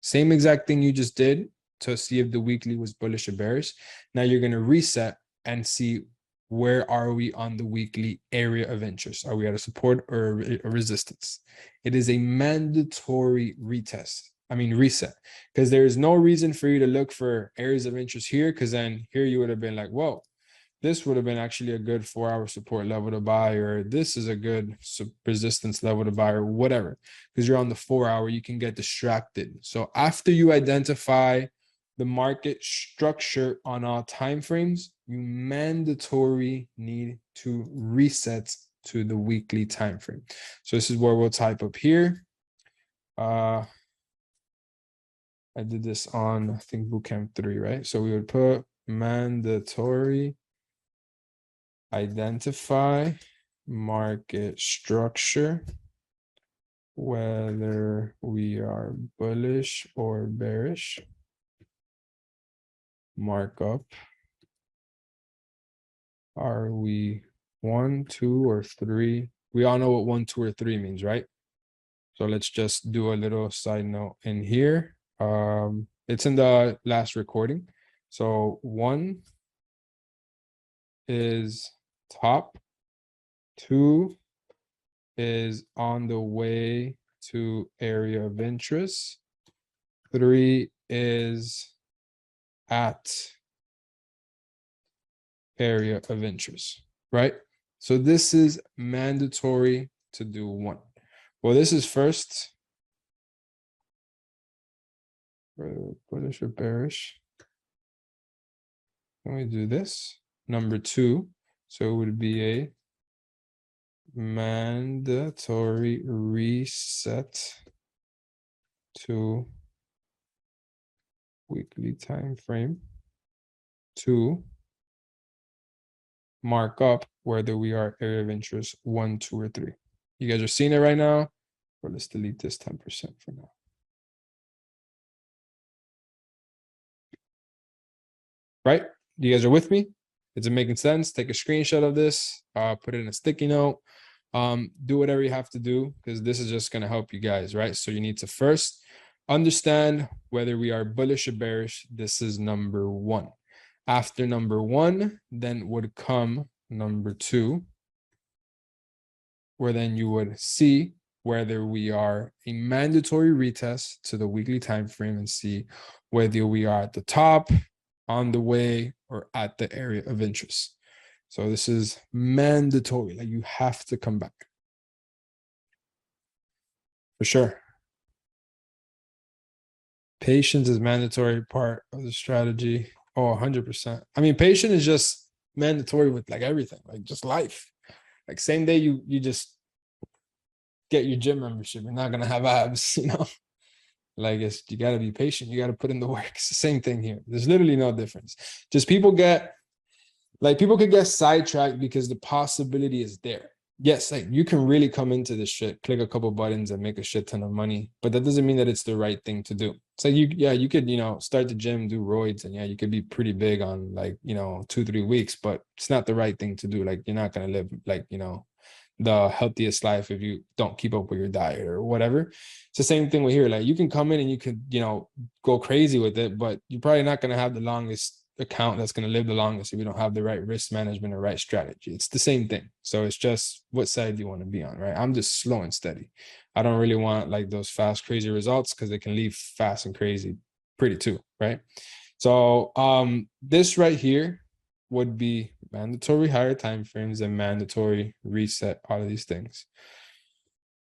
Same exact thing you just did to see if the weekly was bullish or bearish. Now you're going to reset and see where are we on the weekly area of interest. Are we at a support or a resistance? It is a mandatory reset, because there is no reason for you to look for areas of interest here, because then here you would have been like, whoa, this would have been actually a good 4-hour support level to buy, or this is a good resistance level to buy, or whatever. Because you're on the 4-hour, you can get distracted. So after you identify the market structure on all time frames, you mandatory need to reset to the weekly time frame. So this is where we'll type up here. I did this on, I think, Bootcamp 3, right? So we would put mandatory identify market structure, whether we are bullish or bearish. Markup. Are we 1, 2, or 3? We all know what 1, 2, or 3 means, right? So let's just do a little side note in here. It's in the last recording. So 1 is top, 2 is on the way to area of interest, 3 is at area of interest, right? So this is mandatory to do 1. Well, this is first. Bullish or bearish. Can we do this? Number 2. So it would be a mandatory reset to weekly time frame to mark up whether we are area of interest 1, 2, or 3. You guys are seeing it right now? Or let's delete this 10% for now. Right? You guys are with me? Is it making sense? Take a screenshot of this, put it in a sticky note. Do whatever you have to do, because this is just going to help you guys, right? So you need to first understand whether we are bullish or bearish. This is number one. After number one, then would come number two, where then you would see whether we are a mandatory retest to the weekly time frame and see whether we are at the top, on the way, or at the area of interest. So this is mandatory, like you have to come back. For sure. Patience is mandatory part of the strategy. Oh, 100%. I mean, patience is just mandatory with like everything, like just life. Like same day you just get your gym membership, you're not gonna have abs, you know? Like it's, you gotta be patient, you gotta put in the work. It's the same thing here. There's literally no difference. Just people could get sidetracked because the possibility is there. Yes, like you can really come into this shit, click a couple buttons and make a shit ton of money, but that doesn't mean that it's the right thing to do. So you could, start the gym, do roids, and yeah, you could be pretty big on like, 2-3 weeks, but it's not the right thing to do. Like you're not gonna live like, the healthiest life if you don't keep up with your diet or whatever. It's the same thing with here. Like you can come in and you could, go crazy with it, but you're probably not gonna have the longest account that's going to live the longest if you don't have the right risk management or right strategy. It's the same thing. So it's just what side do you want to be on, right? I'm just slow and steady. I don't really want like those fast, crazy results because they can leave fast and crazy pretty too, right? So this right here would be mandatory higher time frames and mandatory reset, all of these things.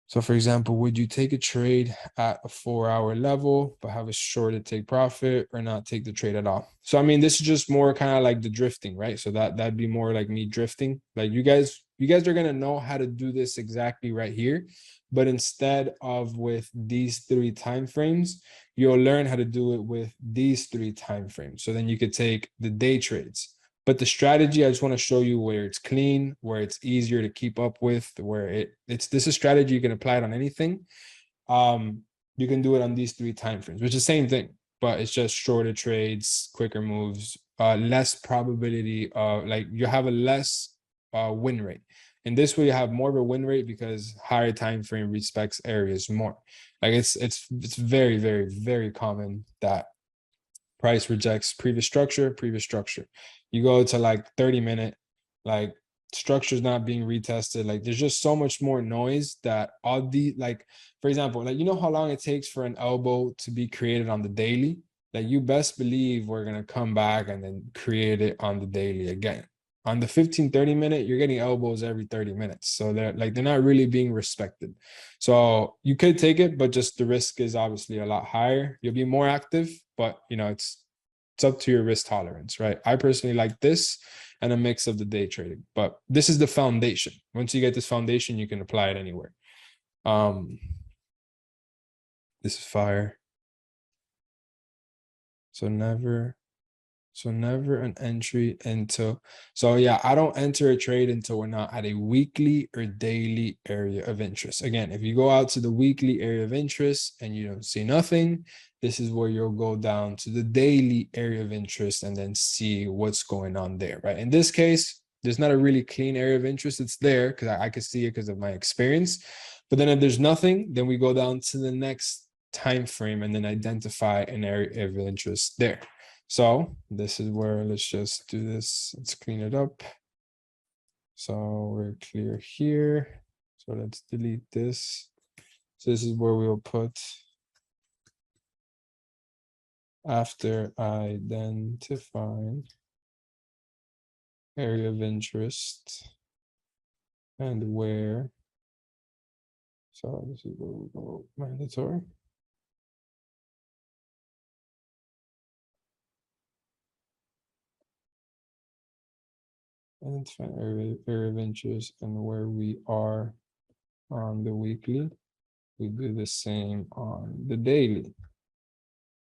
So for example, would you take a trade at a 4-hour level, but have a short to take profit, or not take the trade at all? So, I mean, this is just more kind of like the drifting, right? So that'd be more like me drifting. Like you guys are going to know how to do this exactly right here. But instead of with these 3 time frames, you'll learn how to do it with these 3 time frames. So then you could take the day trades. But the strategy, I just want to show you where it's clean, where it's easier to keep up with, where this is a strategy you can apply it on anything. You can do it on these 3 time frames, which is the same thing, but it's just shorter trades, quicker moves, less probability of like you have a less win rate. And this way you have more of a win rate because higher time frame respects areas more. Like it's very, very, very common that price rejects previous structure. You go to like 30-minute, like structure's not being retested. Like there's just so much more noise that all the, like, for example, like, how long it takes for an elbow to be created on the daily? Like you best believe we're going to come back and then create it on the daily again. On the 15-30 minute, you're getting elbows every 30 minutes. So they're not really being respected. So you could take it, but just the risk is obviously a lot higher. You'll be more active, but it's up to your risk tolerance, right? I personally like this and a mix of the day trading, but this is the foundation. Once you get this foundation, you can apply it anywhere. This is fire. So never an entry until, so yeah, I don't enter a trade until we're not at a weekly or daily area of interest. Again, if you go out to the weekly area of interest and you don't see nothing, this is where you'll go down to the daily area of interest and then see what's going on there, right? In this case, there's not a really clean area of interest. It's there because I could see it because of my experience. But then if there's nothing, then we go down to the next time frame and then identify an area of interest there. So this is where, let's just do this. Let's clean it up. So we're clear here. So let's delete this. So this is where we'll put after identifying area of interest and where. So this is where we go mandatory. Identify area of interest and where we are on the weekly. We do the same on the daily.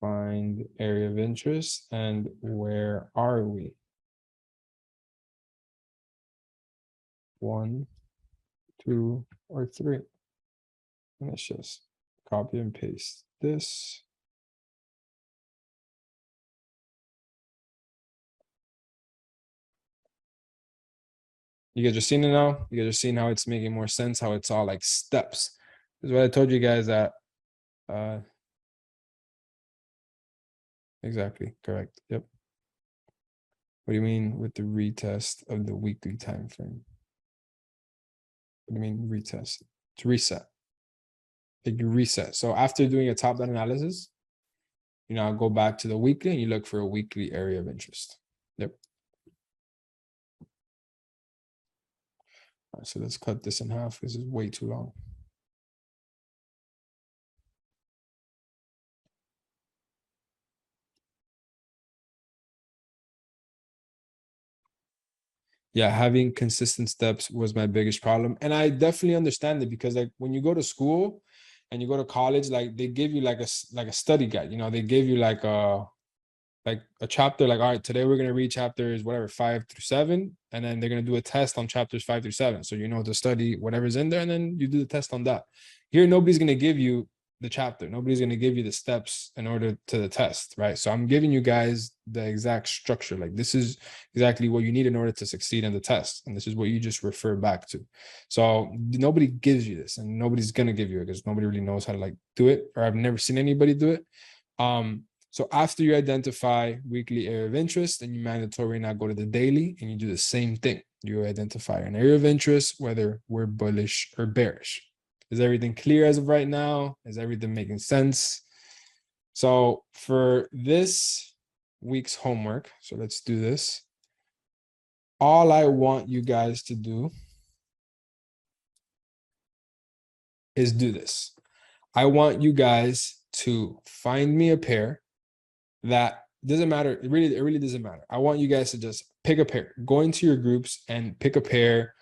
Find area of interest and where are we? 1, 2, or 3. And let's just copy and paste this. You guys are seeing it now. You guys are seeing how it's making more sense, how it's all like steps. This is what I told you guys that exactly correct. Yep. What do you mean with the retest of the weekly time frame? What do you mean retest? To reset. Like you reset. So after doing a top-down analysis, you now go back to the weekly and you look for a weekly area of interest. Yep. All right, so let's cut this in half. This is way too long. Yeah, having consistent steps was my biggest problem. And I definitely understand it because like when you go to school and you go to college, like they give you like a study guide, you know, they give you like a chapter, like, all right, today we're going to read chapters, whatever, 5-7. And then they're going to do a test on chapters 5-7. So you know to study whatever's in there, and then you do the test on that. Here, nobody's going to give you the chapter. Nobody's going to give you the steps in order to the test, right? So I'm giving you guys the exact structure. Like this is exactly what you need in order to succeed in the test. And this is what you just refer back to. So nobody gives you this, and nobody's going to give you it because nobody really knows how to like do it, or I've never seen anybody do it. So after you identify weekly area of interest, then you mandatory now go to the daily and you do the same thing. You identify an area of interest, whether we're bullish or bearish. Is everything clear as of right now? Is everything making sense? So for this week's homework, so let's do this. All I want you guys to do is do this. I want you guys to find me a pair that doesn't matter. It really doesn't matter. I want you guys to just pick a pair, go into your groups and pick a pair.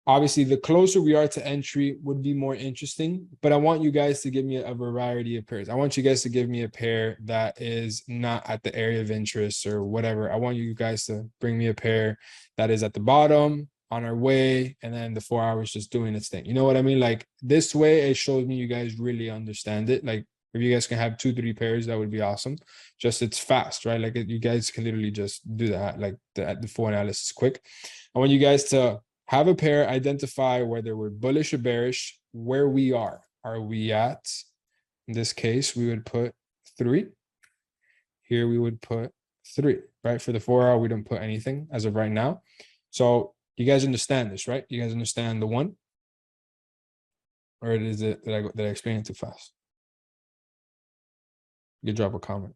Obviously, the closer we are to entry would be more interesting, but I want you guys to give me a variety of pairs. I want you guys to give me a pair that is not at the area of interest or whatever. I want you guys to bring me a pair that is at the bottom, on our way, and then the 4 hours just doing its thing. You know what I mean? Like this way, it shows me you guys really understand it. Like if you guys can have 2-3 pairs, that would be awesome. Just it's fast, right? Like you guys can literally just do that. Like the full analysis quick. I want you guys to have a pair, identify whether we're bullish or bearish, where we are. Are we at, in this case, we would put 3. Here we would put 3, right? For the 4 hour, we don't put anything as of right now. So you guys understand this, right? You guys understand the one? Or is it that I explain it too fast? You can drop a comment.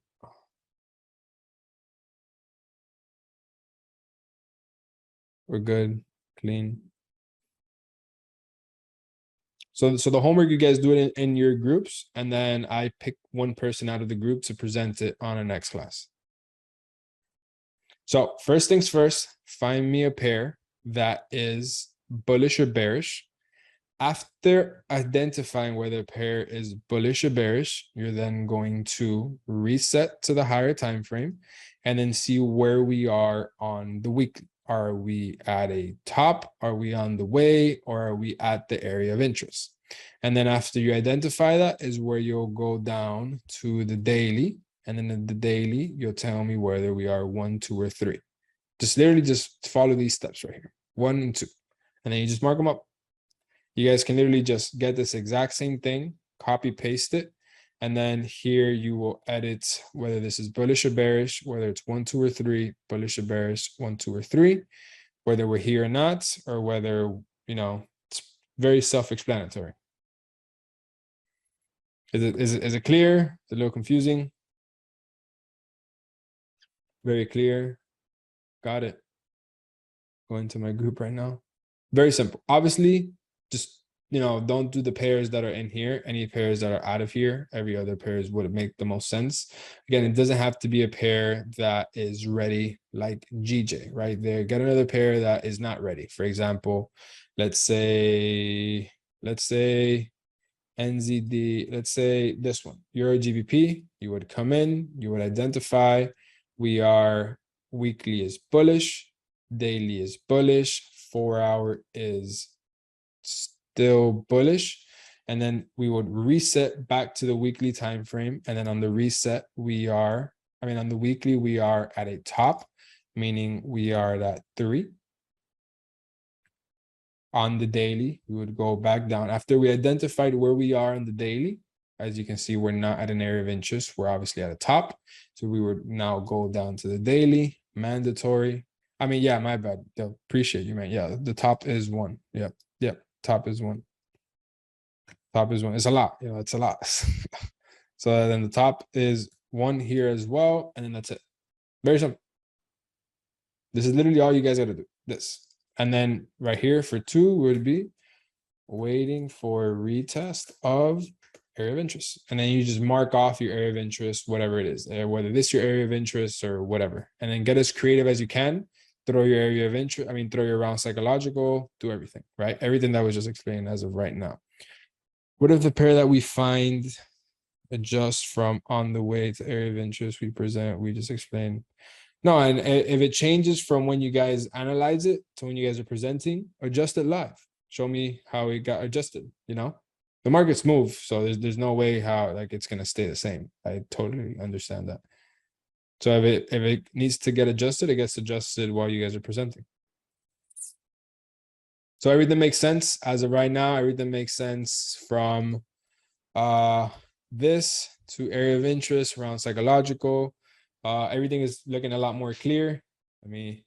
We're good, clean. So the homework, you guys do it in your groups, and then I pick one person out of the group to present it on our next class. So first things first, find me a pair that is bullish or bearish. After identifying whether a pair is bullish or bearish, you're then going to reset to the higher time frame and then see where we are on the week. Are we at a top? Are we on the way? Or are we at the area of interest? And then after you identify that is where you'll go down to the daily. And then in the daily, you'll tell me whether we are 1, 2, or 3. Just literally just follow these steps right here, 1 and 2. And then you just mark them up. You guys can literally just get this exact same thing, copy, paste it. And then here you will edit whether this is bullish or bearish, whether it's 1, 2, or 3, bullish or bearish, 1, 2, or 3, whether we're here or not, or whether, you know, it's very self-explanatory. Is it clear? It's a little confusing. Very clear. Got it. Go into my group right now. Very simple. Obviously, just, you know, don't do the pairs that are in here. Any pairs that are out of here, every other pairs would make the most sense. Again, it doesn't have to be a pair that is ready like GJ, right? There, get another pair that is not ready. For example, let's say NZD, let's say this one, Euro GBP, you would come in, you would identify, we are weekly is bullish, daily is bullish, 4 hour is still bullish, and then we would reset back to the weekly time frame. And then on the reset, on the weekly, we are at a top, meaning we are at 3. on the daily, we would go back down. After we identified where we are on the daily, as you can see, we're not at an area of interest. We're obviously at the top. So we would now go down to the daily, mandatory. I mean, yeah, my bad. Yeah, appreciate you, man. Yeah, the top is 1. Yep, yep, top is 1. Top is 1. It's a lot, it's a lot. So then the top is 1 here as well. And then that's it. Very simple. This is literally all you guys got to do. This. And then right here for 2 would be waiting for retest of area of interest. And then you just mark off your area of interest, whatever it is, whether this your area of interest or whatever. And then get as creative as you can. Throw your area of interest. I mean, throw your round psychological, do everything, right? Everything that was just explained as of right now. What if the pair that we find adjust from on the way to area of interest we present, we just explained. No, and if it changes from when you guys analyze it to when you guys are presenting, adjust it live. Show me how it got adjusted, The markets move, so there's no way how like it's gonna stay the same. I totally understand that. So if it needs to get adjusted, it gets adjusted while you guys are presenting. So everything makes sense as of right now. Everything makes sense from this to area of interest around psychological. Everything is looking a lot more clear. Let me